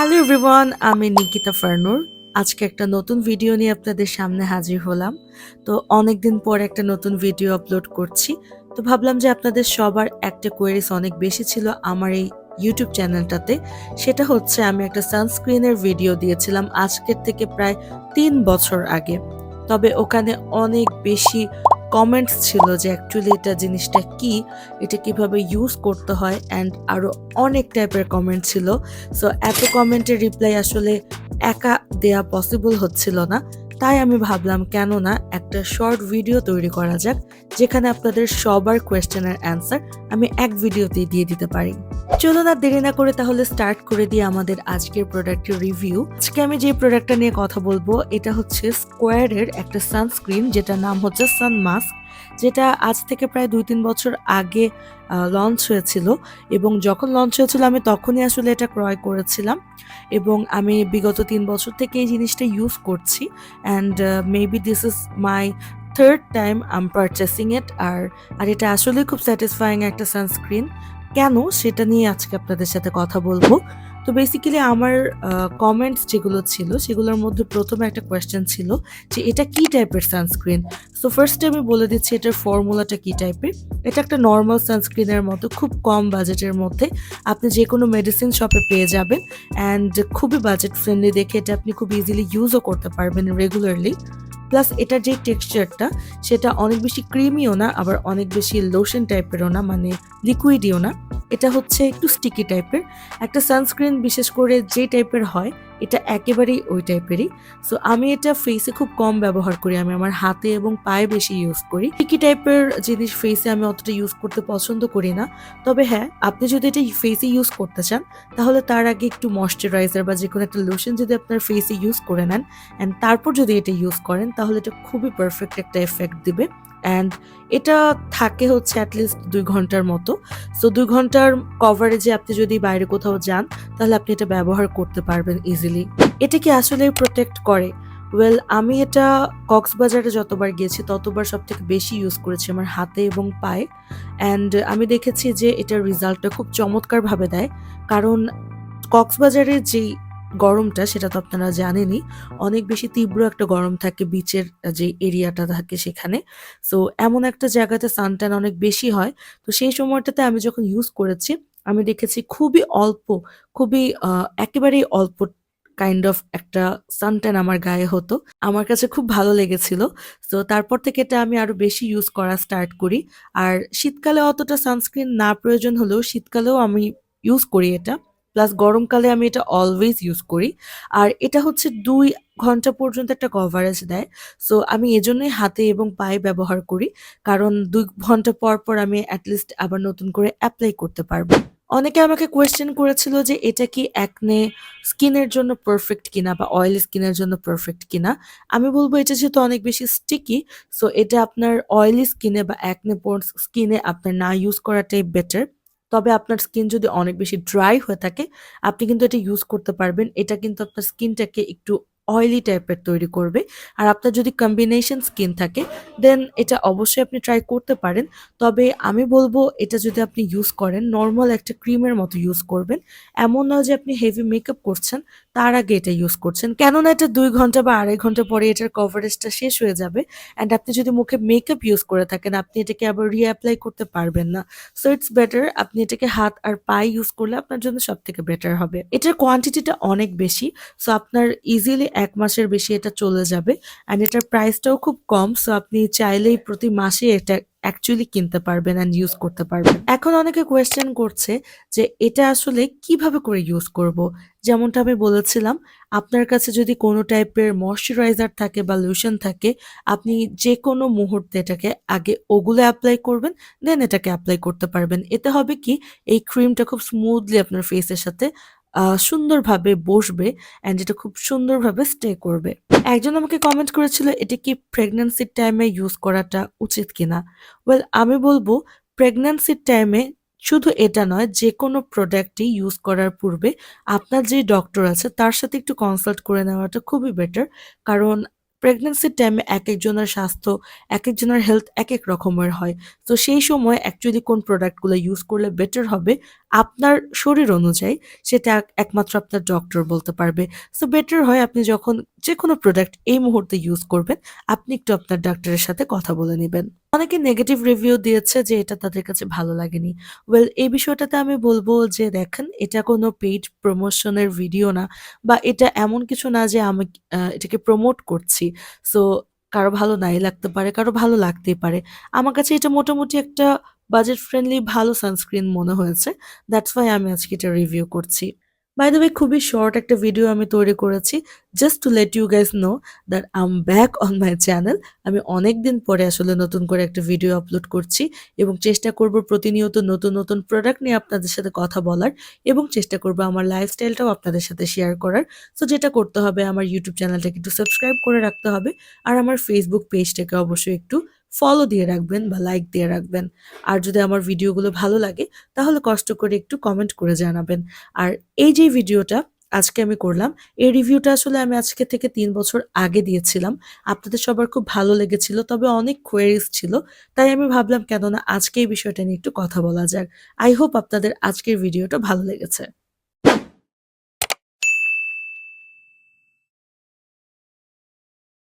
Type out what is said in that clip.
Hello everyone, আমি নিকিতা ফারনুর। আজকে একটা নতুন ভিডিও নিয়ে আপনাদের সামনে হাজির হলাম। তো অনেকদিন পর একটা নতুন ভিডিও আপলোড করছি। তো ভাবলাম যে আপনাদের সবার একটা কোয়েরিজ অনেক বেশি ছিল আমার এই ইউটিউব চ্যানেলটাতে। সেটা হচ্ছে আমি একটা সানস্ক্রিনের ভিডিও দিয়েছিলাম আজকের থেকে প্রায় ৩ বছর আগে। তবে ওখানে অনেক বেশি কমেন্টস ছিল যে অ্যাকচুয়ালি এটা জিনিসটা কি, এটা কিভাবে ইউজ করতে হয়, অ্যান্ড আরো অনেক টাইপের কমেন্ট ছিল। সো এত কমেন্টের রিপ্লাই আসলে একা দেয়া পসিবল হচ্ছিল না। তাই আমি ভাবলাম কেন না একটা শর্ট ভিডিও তৈরি করা যাক, যেখানে আপনাদের সবার কোয়েশ্চেনের অ্যান্সার আমি এক ভিডিওতেই দিয়ে দিতে পারি। চলুন আর দেরি না করে তাহলে স্টার্ট করে দিই আমাদের আজকের প্রোডাক্টের রিভিউ। আজকে আমি যে প্রোডাক্টটা নিয়ে কথা বলবো এটা হচ্ছে স্কোয়ারের একটা সানস্ক্রিন, যেটার নাম হচ্ছে সান মাস্ক, যেটা আজ থেকে প্রায় ২-৩ বছর আগে লঞ্চ হয়েছিল। এবং যখন লঞ্চ হয়েছিল আমি তখনই আসলে এটা ক্রয় করেছিলাম, এবং আমি বিগত ৩ বছর থেকে এই জিনিসটা ইউজ করছি। And maybe this is my third time am purchasing it. আর এটা আসলে খুব স্যাটিসফাইং একটা সানস্ক্রিন। কেন সেটা নিয়ে আজকে আপনাদের সাথে কথা বলবো। তো বেসিক্যালি আমার কমেন্টস যেগুলো ছিল সেগুলোর মধ্যে প্রথমে একটা কোয়েশ্চেন ছিল যে এটা কি টাইপের সানস্ক্রিন। সো ফার্স্টে আমি বলে দিচ্ছি এটার ফর্মুলাটা কি টাইপের। এটা একটা নর্মাল সানস্ক্রিনের মতো খুব কম বাজেটের মধ্যে আপনি যে কোনো মেডিসিন শপে পেয়ে যাবেন, অ্যান্ড খুবই বাজেট ফ্রেন্ডলি দেখে এটা আপনি খুব ইজিলি ইউজও করতে পারবেন রেগুলারলি। প্লাস এটার যে টেক্সচারটা সেটা অনেক বেশি ক্রিমিও না, আবার অনেক বেশি লোশন টাইপেরও না, মানে লিকুইডিও না। এটা হচ্ছে একটু স্টিকি টাইপের একটা সানস্ক্রিন, বিশেষ করে যে টাইপের হয় এটা একেবারেই ওই টাইপেরই। সো আমি এটা ফেসে খুব কম ব্যবহার করি, আমি আমার হাতে এবং পায়ে বেশি ইউজ করি। স্টিকি টাইপের জিনিস ফেসে আমি অতটা ইউজ করতে পছন্দ করি না। তবে হ্যাঁ, আপনি যদি এটা ফেসে ইউজ করতে চান তাহলে তার আগে একটু ময়শ্চারাইজার বা যে কোনো একটা লোশন যদি আপনার ফেসে ইউজ করে নেন অ্যান্ড তারপর যদি এটা ইউজ করেন তাহলে এটা খুবই পারফেক্ট একটা এফেক্ট দিবে। অ্যান্ড এটা থাকে হচ্ছে অ্যাটলিস্ট ২ ঘন্টার মতো। সো ২ ঘন্টার কভারেজে আপনি যদি বাইরে কোথাও যান তাহলে আপনি এটা ব্যবহার করতে পারবেন ইজিলি। এটা কি আসলে প্রোটেক্ট করে? ওয়েল, আমি এটা কক্সবাজারে যতবার গিয়েছি ততবার সব থেকে বেশি ইউজ করেছি আমার হাতে এবং পায়ে। অ্যান্ড আমি দেখেছি যে এটার রেজাল্টটা খুব চমৎকারভাবে দেয়। কারণ কক্সবাজারের যেই গরমটা সেটা তো আপনারা জানেনই, অনেক বেশি তীব্র একটা গরম থাকে বিচের যে এরিয়াটা থাকে সেখানে। সো এমন একটা জায়গাতে সানট্যান অনেক বেশি হয়। তো সেই সময়টাতে আমি যখন ইউজ করেছি আমি দেখেছি খুবই অল্প, খুবই একেবারেই অল্প কাইন্ড অফ একটা সানট্যান আমার গায়ে হতো। আমার কাছে খুব ভালো লেগেছিল। সো তারপর থেকে এটা আমি আরো বেশি ইউজ করা স্টার্ট করি। আর শীতকালে অতটা সানস্ক্রিন না প্রয়োজন হলেও শীতকালেও আমি ইউজ করি এটা। প্লাস গরমকালে আমি এটা অলওয়েজ ইউজ করি। আর এটা হচ্ছে ২ ঘন্টা পর্যন্ত একটা কভারেজ দেয়। সো আমি এজন্যই হাতে এবং পায়ে ব্যবহার করি। কারণ ২ ঘন্টা পর, পর আমি এটলিস্ট আবার নতুন করে এপ্লাই করতে পারবো। অনেকে আমাকে কোয়েশ্চেন করেছিল যে এটা কি অ্যাকনে স্কিনের জন্য পারফেক্ট কিনা বা অয়েলি স্কিনের জন্য পারফেক্ট কিনা। আমি বলব এটা যেহেতু অনেক বেশি স্টিকি, সো এটা আপনার অয়েলি স্কিনে বা অ্যাকনে প্রোন স্কিনে আপনার না ইউজ করাটাই বেটার। তবে আপনার স্কিন যদি অনেক বেশি ড্রাই হয়ে থাকে আপনি কিন্তু এটা ইউজ করতে পারবেন। এটা কিন্তু আপনার স্কিনটাকে একটু অয়েলি টাইপের তৈরি করবে। আর আপনার যদি কম্বিনেশন স্কিন থাকে দেন এটা অবশ্যই আপনি ট্রাই করতে পারেন। তবে আমি বলব এটা যদি আপনি ইউজ করেন নরমাল একটা ক্রিমের মতো ইউজ করবেন। এমন নয় যে আপনি হেভি মেকআপ করছেন তার আগে এটা ইউজ করছেন। কেননা এটা ২ ঘন্টা বা ২.৫ ঘন্টা পরে এটার কভারেজটা শেষ হয়ে যাবে। অ্যান্ড আপনি যদি মুখে মেকআপ ইউজ করে থাকেন আপনি এটাকে আবার রিঅ্যাপ্লাই করতে পারবেন না। সো ইটস বেটার আপনি এটাকে হাত আর পায়ে ইউজ করলে আপনার জন্য সবথেকে বেটার হবে। এটার কোয়ান্টিটিটা অনেক বেশি। সো আপনার ইজিলি ১ মাসের বেশি এটা চলে যাবে। অ্যান্ড এটার প্রাইসটাও খুব কম। সো আপনি চাইলেই প্রতি মাসে এটা অ্যাকচুয়ালি কিনতে পারবেন অ্যান্ড ইউজ করতে পারবেন। এখন অনেকে কোয়েশ্চেন করছে যে এটা আসলে কিভাবে করে ইউজ করব? যেমনটা আমি বলেছিলাম, আপনার কাছে যদি কোনো টাইপের ময়শ্চারাইজার থাকে বা লোশন থাকে, আপনি যেকোনো মুহূর্তে এটাকে আগে ওগুলো এপ্লাই করবেন, দেন এটাকে এপ্লাই করতে পারবেন। এতে হবে কি, এই ক্রিমটা খুব স্মুথলি আপনার ফেসের সাথে সুন্দরভাবে বসবে অ্যান্ড এটা খুব সুন্দরভাবে স্টে করবে। একজন আমাকে কমেন্ট করেছিল এটা কি প্রেগন্যান্সির টাইমে ইউজ করাটা উচিত কিনা? ওয়েল, আমি বলবো প্রেগন্যান্সির টাইমে শুধু এটা নয়, যেকোনো প্রোডাক্টই ইউজ করার পূর্বে আপনার যে ডক্টর আছে তার সাথে একটু কনসাল্ট করে নেওয়াটা খুবই বেটার। কারণ প্রেগন্যান্সির টাইমে একেকজনের স্বাস্থ্য, একেকজনের হেলথ একেক রকমের হয়। তো সেই সময় অ্যাকচুয়ালি কোন প্রোডাক্টগুলো ইউজ করলে বেটার হবে আপনার শরীর অনুযায়ী সেটা একমাত্র আপনার ডক্টর বলতে পারবে। সো বেটার হয় আপনি যখন যেকোনো প্রোডাক্ট এই মুহূর্তে ইউজ করবেন, আপনি একটু আপনার ডাক্তারের সাথে কথা বলে নিবেন। অনেকে নেগেটিভ রিভিউ দিয়েছে যে এটা তাদের কাছে ভালো লাগেনি। ওয়েল এই বিষয়টাতে আমি বলব যে দেখেন এটা কোনো পেইড প্রমোশনের ভিডিও না বা এটা এমন কিছু না যে আমি এটাকে প্রমোট করছি। সো কারো ভালো নাই লাগতে পারে, কারো ভালো লাগতেই পারে। আমার কাছে এটা মোটামুটি একটা বাজেট ফ্রেন্ডলি ভালো সানস্ক্রিন মনে হয়েছে। দ্যাটস ওয়াই আমি আজকে এটা রিভিউ করছি। বাই দ্য ওয়ে খুবই শর্ট একটা ভিডিও আমি তৈরি করেছি। Just to let you guys know that I am back on my channel. আমি অনেকদিন পরে আসলে নতুন করে একটা ভিডিও আপলোড করছি এবং চেষ্টা করব প্রতিনিয়ত নতুন, নতুন প্রোডাক্ট নিয়ে আপনাদের সাথে কথা বলার এবং চেষ্টা করব আমার লাইফস্টাইলটাও আপনাদের সাথে শেয়ার করার। সো যেটা করতে হবে আমার ইউটিউব চ্যানেলটাকে একটু সাবস্ক্রাইব করে রাখতে হবে। আর আমার ফেসবুক পেজটাকে অবশ্যই একটু ফলো দিয়ে রাখবেন বা লাইক দিয়ে রাখবেন। আর যদি আমার ভিডিওগুলো ভালো লাগে তাহলে কষ্ট করে একটু কমেন্ট করে জানাবেন। আর এই যে ভিডিওটা আজকে আমি করলাম, এই রিভিউটা আসলে আমি আজকে থেকে ৩ বছর আগে দিয়েছিলাম। আপনাদের সবার খুব ভালো লেগেছিল। তবে অনেক কোয়েরিজ ছিল। তাই আমি ভাবলাম কেননা আজকে এই বিষয়টা নিয়ে একটু কথা বলা যাক। আই হোপ আপনাদের আজকের ভিডিওটা ভালো লেগেছে।